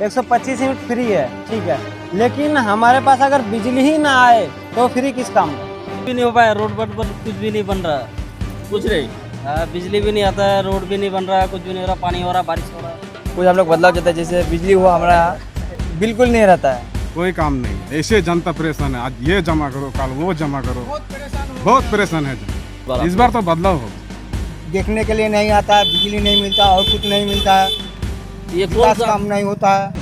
125 unit free है, ठीक है, लेकिन हमारे पास अगर बिजली ही ना आए तो फ्री किस काम का? कुछ भी नहीं हो पाया, रोड पर कुछ भी नहीं बन रहा, कुछ नहीं। बिजली भी नहीं आता है, रोड भी नहीं बन रहा, कुछ भी नहीं हो रहा, पानी हो रहा, बारिश हो रहा। कुछ हम लोग बदलाव चाहते हैं, जैसे बिजली हुआ हमारा यहाँ बिल्कुल नहीं रहता है। कोई काम नहीं, ऐसे जनता परेशान है। आज ये जमा करो, कल वो जमा करो, बहुत परेशान है जनता। इस बार तो बदलाव हो। देखने के लिए नहीं आता है, बिजली नहीं मिलता और कुछ नहीं मिलता है, ये कौन सा काम नहीं होता है।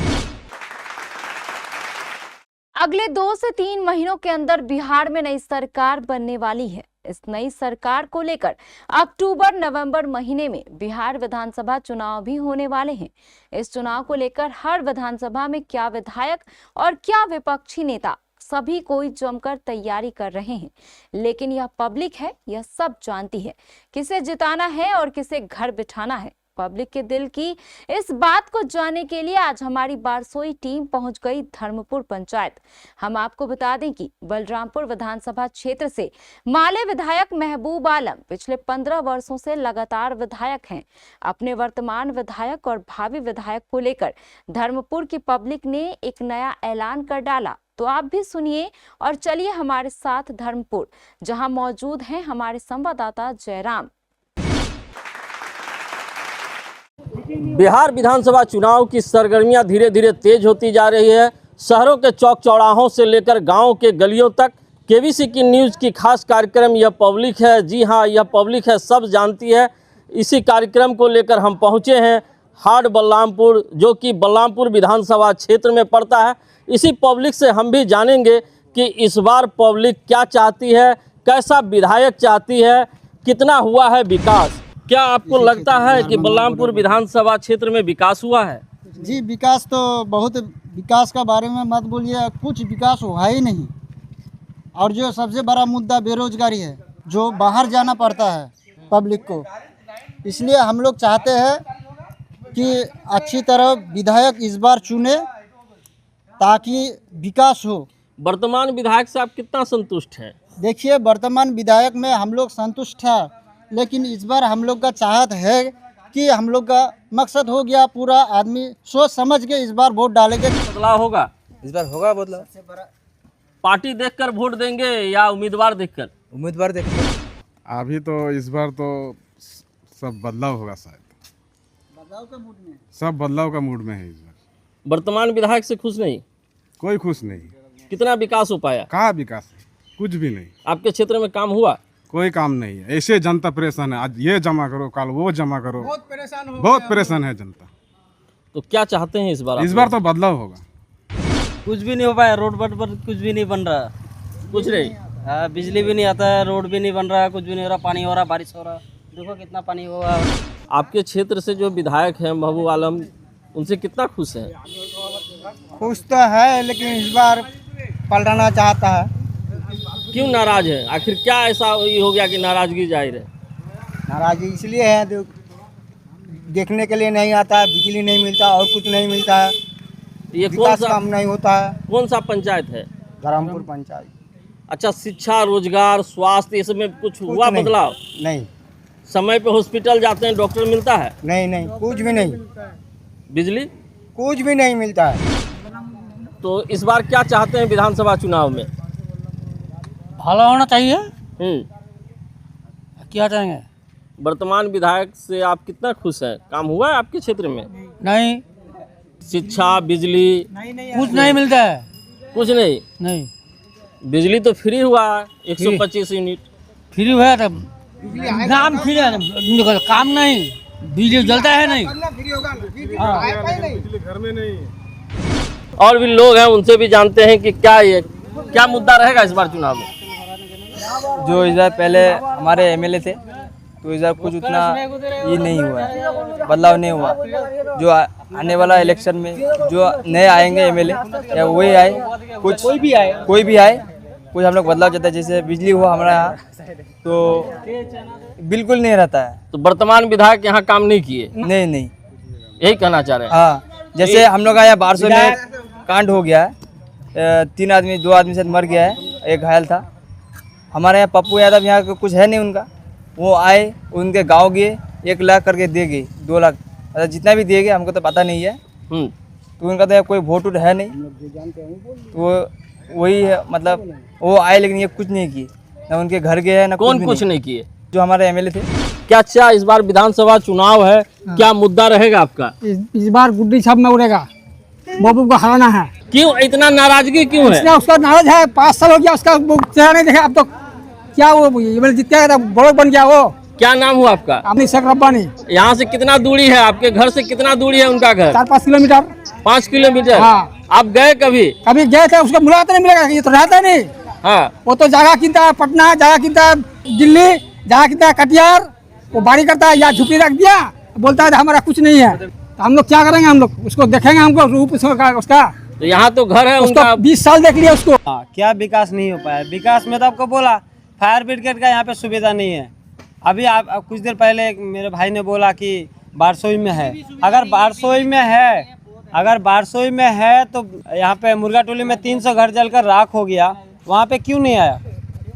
अगले 2 से 3 महीनों के अंदर बिहार में नई सरकार बनने वाली है। इस नई सरकार को लेकर अक्टूबर-नवंबर महीने में बिहार विधानसभा चुनाव भी होने वाले हैं। इस चुनाव को लेकर हर विधानसभा में क्या विधायक और क्या विपक्षी नेता सभी कोई जमकर तैयारी कर रहे हैं, लेकिन यह पब्लिक है, यह सब जानती है किसे जिताना है और किसे घर बिठाना है। पब्लिक के दिल की इस बात को जानने के लिए आज हमारी बारसोई टीम पहुंच गई धर्मपुर पंचायत। हम आपको बता दें कि बलरामपुर विधानसभा क्षेत्र से माले विधायक महबूब आलम पिछले 15 वर्षों से लगातार विधायक हैं। अपने वर्तमान विधायक और भावी विधायक को लेकर धर्मपुर की पब्लिक ने एक नया ऐलान कर डाला, तो आप भी सुनिए और चलिए हमारे साथ धर्मपुर, जहां मौजूद हैं हमारे संवाददाता जयराम। बिहार विधानसभा चुनाव की सरगर्मियां धीरे धीरे तेज होती जा रही है। शहरों के चौक चौराहों से लेकर गांवों के गलियों तक केबीसी की न्यूज़ की खास कार्यक्रम यह पब्लिक है। जी हां, यह पब्लिक है, सब जानती है। इसी कार्यक्रम को लेकर हम पहुंचे हैं हाट बलरामपुर, जो कि बलरामपुर विधानसभा क्षेत्र में पड़ता है। इसी पब्लिक से हम भी जानेंगे कि इस बार पब्लिक क्या चाहती है, कैसा विधायक चाहती है, कितना हुआ है विकास। क्या आपको लगता है कि बलरामपुर विधानसभा क्षेत्र में विकास हुआ है? जी, विकास तो बहुत, विकास का बारे में मत बोलिए, कुछ विकास हुआ ही नहीं। और जो सबसे बड़ा मुद्दा बेरोजगारी है, जो बाहर जाना पड़ता है पब्लिक को, इसलिए हम लोग चाहते हैं कि अच्छी तरह विधायक इस बार चुने ताकि विकास हो। वर्तमान विधायक से आप कितना संतुष्ट हैं? देखिए, वर्तमान विधायक में हम लोग संतुष्ट हैं, लेकिन इस बार हम लोग का चाहत है कि हम लोग का मकसद हो गया, पूरा आदमी सोच समझ के इस बार वोट डालेंगे। बदलाव होगा इस बार होगा बदलाव। पार्टी देखकर वोट देंगे या उम्मीदवार देखकर? उम्मीदवार देखते हैं। अभी तो इस बार तो सब बदलाव होगा, शायद बदलाव का मूड में, सब बदलाव का मूड में है इस बार। वर्तमान विधायक से खुश नहीं? कोई खुश नहीं। कितना विकास हो पाया? कहाँ विकास है? कुछ भी नहीं। आपके क्षेत्र में काम हुआ? कोई काम नहीं है, ऐसे जनता परेशान है। आज ये जमा करो, कल वो जमा करो, बहुत परेशान है जनता। तो क्या चाहते हैं इस बार? इस बार तो बदलाव होगा। कुछ भी नहीं हो पाया, रोड पर कुछ भी नहीं बन रहा, कुछ नहीं। बिजली भी नहीं आता है, रोड भी नहीं बन रहा, कुछ भी नहीं हो रहा, पानी हो रहा, बारिश हो रहा, देखो कितना पानी हुआ। आपके क्षेत्र से जो विधायक हैं महबूब आलम, उनसे कितना खुश हैं? खुश तो है, लेकिन इस बार पलटाना चाहता है। क्यों नाराज है? आखिर क्या ऐसा हो गया कि नाराजगी जाहिर है? नाराजगी इसलिए है, देखने के लिए नहीं आता है, बिजली नहीं मिलता और कुछ नहीं मिलता है, ये कौन विकास सा काम नहीं होता है। कौन सा पंचायत है? धर्मपुर पंचायत। अच्छा, शिक्षा, रोजगार, स्वास्थ्य, इसमें कुछ हुआ नहीं। बदलाव? नहीं समय पे हॉस्पिटल जाते हैं, डॉक्टर मिलता है? नहीं, कुछ भी नहीं, बिजली कुछ भी नहीं मिलता है। तो इस बार क्या चाहते हैं विधानसभा चुनाव में? भला होना चाहिए। हम्म। क्या चाहेंगे? वर्तमान विधायक से आप कितना खुश हैं? काम हुआ है आपके क्षेत्र में? नहीं, शिक्षा, बिजली कुछ नहीं मिलता है। कुछ नहीं। नहीं, बिजली तो फ्री हुआ है, 125 यूनिट फ्री हुआ तब नाम फ्री है, काम नहीं, बिजली जलता है नहीं। बिजली घर में नहीं। और भी लोग हैं, उनसे भी जानते हैं कि क्या मुद्दा रहेगा इस बार चुनाव में। जो इस बार पहले हमारे एमएलए थे, तो इस बार कुछ उतना ये नहीं हुआ, बदलाव नहीं हुआ। जो आने वाला इलेक्शन में जो नए आएंगे एमएलए या वही आए, कुछ कोई भी आए, कुछ हम लोग बदलाव चाहते हैं। जैसे बिजली हुआ हमारा यहाँ, तो बिल्कुल नहीं रहता है। तो वर्तमान विधायक यहाँ काम नहीं किए? नहीं, यही कहना चाह रहे हैं? हाँ, जैसे हम लोग यहाँ 1200 में कांड हो गया है, 2 आदमी से मर गया है, एक घायल था। हमारे यहाँ पप्पू यादव यहाँ कुछ है नहीं उनका, वो आए, उनके गांव गए, 1 लाख करके दे गए, 2 लाख, जितना भी दिए गए हमको तो पता नहीं है। तो उनका तो कोई वोट वोट है नहीं, तो वही है, मतलब वो आए लेकिन ये कुछ नहीं किए, ना उनके घर गए ना कौन कुछ नहीं किए? जो हमारे एमएलए थे। क्या अच्छा इस बार विधानसभा चुनाव है, क्या मुद्दा रहेगा आपका? इस बार गुड्डी छाप में उड़ेगा, बाबू को हराना है। क्यों इतना नाराजगी क्यों है? इसलिए उसका नाराज है, 5 साल हो गया उसका चेहरा नहीं देखा अब तो। क्या वो जीत गया, बड़ो बन गया वो। क्या नाम हुआ आपका? अपनी शेख रब्बानी। यहाँ से कितना दूरी है, आपके घर से कितना दूरी है उनका घर? 4-5 किलोमीटर। 5 किलोमीटर। हाँ। आप गए कभी? कभी गए थे, उसका मुलाकात नहीं मिलेगा, ये तो रहता नहीं। हाँ। वो तो जगह किनता है पटना, जगह किनता है दिल्ली, जगह किनता है कटिहार, वो बाड़ी करता है या झुपड़ी रख दिया, बोलता है हमारा कुछ नहीं है। तो हम लोग क्या करेंगे, हम लोग उसको देखेंगे, हमको रूप उसका। तो यहाँ तो घर है उनका, 20 साल देख लिया उसको। क्या विकास नहीं हो पाया? विकास में तो आपको बोला फायर ब्रिगेड का यहाँ पे सुविधा नहीं है। अभी आप कुछ देर पहले मेरे भाई ने बोला कि बारसोई में है। अगर बारसोई में है तो यहाँ पे मुर्गा टोली में 300 घर जलकर राख हो गया, वहाँ पे क्यों नहीं आया?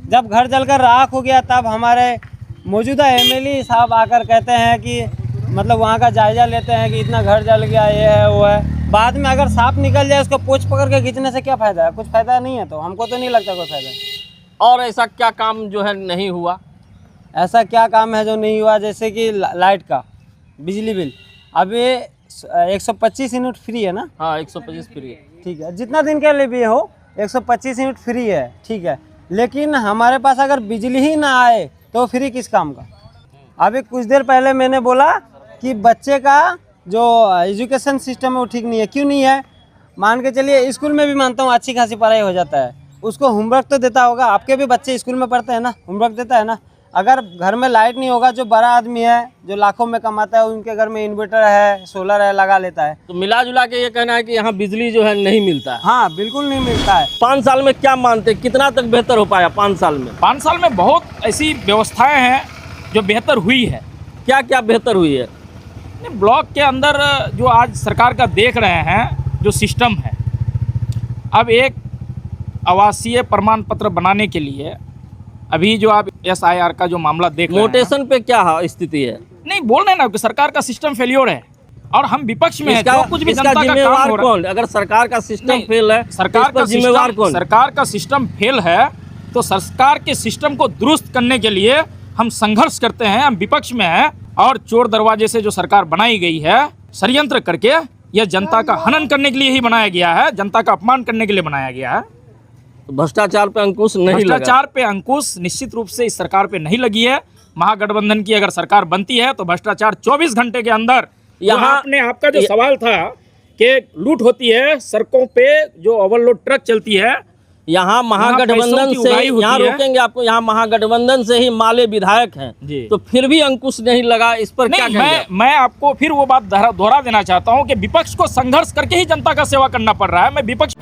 जब घर जलकर राख हो गया तब हमारे मौजूदा एमएलए साहब आकर कहते हैं कि मतलब वहाँ का जायजा लेते हैं कि इतना घर जल गया, ये है वो है। बाद में अगर सांप निकल जाए उसको पोंछ पकड़ के खींचने से क्या फ़ायदा है? कुछ फ़ायदा नहीं है, तो हमको तो नहीं लगता कोई फ़ायदा। और ऐसा क्या काम जो है नहीं हुआ? ऐसा क्या काम है जो नहीं हुआ? जैसे कि लाइट का बिजली बिल अभी 125 यूनिट फ्री है ना? हाँ 125 फ्री है। ठीक है, जितना दिन के लिए भी हो 125 यूनिट फ्री है, ठीक है। लेकिन हमारे पास अगर बिजली ही ना आए तो फ्री किस काम का? अभी कुछ देर पहले मैंने बोला कि बच्चे का जो एजुकेशन सिस्टम है वो ठीक नहीं है। क्यों नहीं है? मान के चलिए स्कूल में भी मानता हूँ अच्छी खासी पढ़ाई हो जाता है, उसको होमवर्क तो देता होगा। आपके भी बच्चे स्कूल में पढ़ते हैं ना, होमवर्क देता है ना। अगर घर में लाइट नहीं होगा, जो बड़ा आदमी है जो लाखों में कमाता है उनके घर में इन्वर्टर है, सोलर है, लगा लेता है। तो मिला जुला के ये कहना है कि यहाँ बिजली जो है नहीं मिलता है। हाँ बिल्कुल नहीं मिलता है। 5 साल में क्या मानते, कितना तक बेहतर हो पाया 5 साल में? 5 साल में बहुत ऐसी व्यवस्थाएं हैं जो बेहतर हुई है। क्या क्या बेहतर हुई है? ब्लॉक के अंदर जो आज सरकार का देख रहे हैं जो सिस्टम है, अब एक आवासीय प्रमाण पत्र बनाने के लिए अभी जो आप SIR का जो मामला देख रहे हैं, नोटेशन पे क्या स्थिति है? नहीं बोल रहे ना कि सरकार का सिस्टम फेलियर है और हम विपक्ष में है। जो कुछ भी इसका जनता का काम जिम्मेवार हो रहा है, कौन? अगर सरकार का सिस्टम नहीं, फेल है, सरकार का जिम्मेवार कौन? सरकार का सिस्टम फेल है तो सरकार के सिस्टम को दुरुस्त करने के लिए हम संघर्ष करते हैं, हम विपक्ष में हैं। और चोर दरवाजे से जो सरकार बनाई गई है षड्यंत्र करके, यह जनता का हनन करने के लिए ही बनाया गया है, जनता का अपमान करने के लिए बनाया गया है। तो भ्रष्टाचार पे अंकुश नहीं लगा। भ्रष्टाचार पे अंकुश निश्चित रूप से इस सरकार पे नहीं लगी है। महागठबंधन की अगर सरकार बनती है तो भ्रष्टाचार 24 घंटे के अंदर। यहाँ आपने आपका जो सवाल था कि लूट होती है सड़कों पे, जो ओवरलोड ट्रक चलती है, यहाँ महागठबंधन से, यहाँ रोकेंगे आपको, यहाँ महागठबंधन से ही माले विधायक हैं, तो फिर भी अंकुश नहीं लगा। इस पर क्या कहेंगे? मैं आपको फिर वो बात दोहरा देना चाहता हूँ कि विपक्ष को संघर्ष करके ही जनता का सेवा करना पड़ रहा है। मैं विपक्ष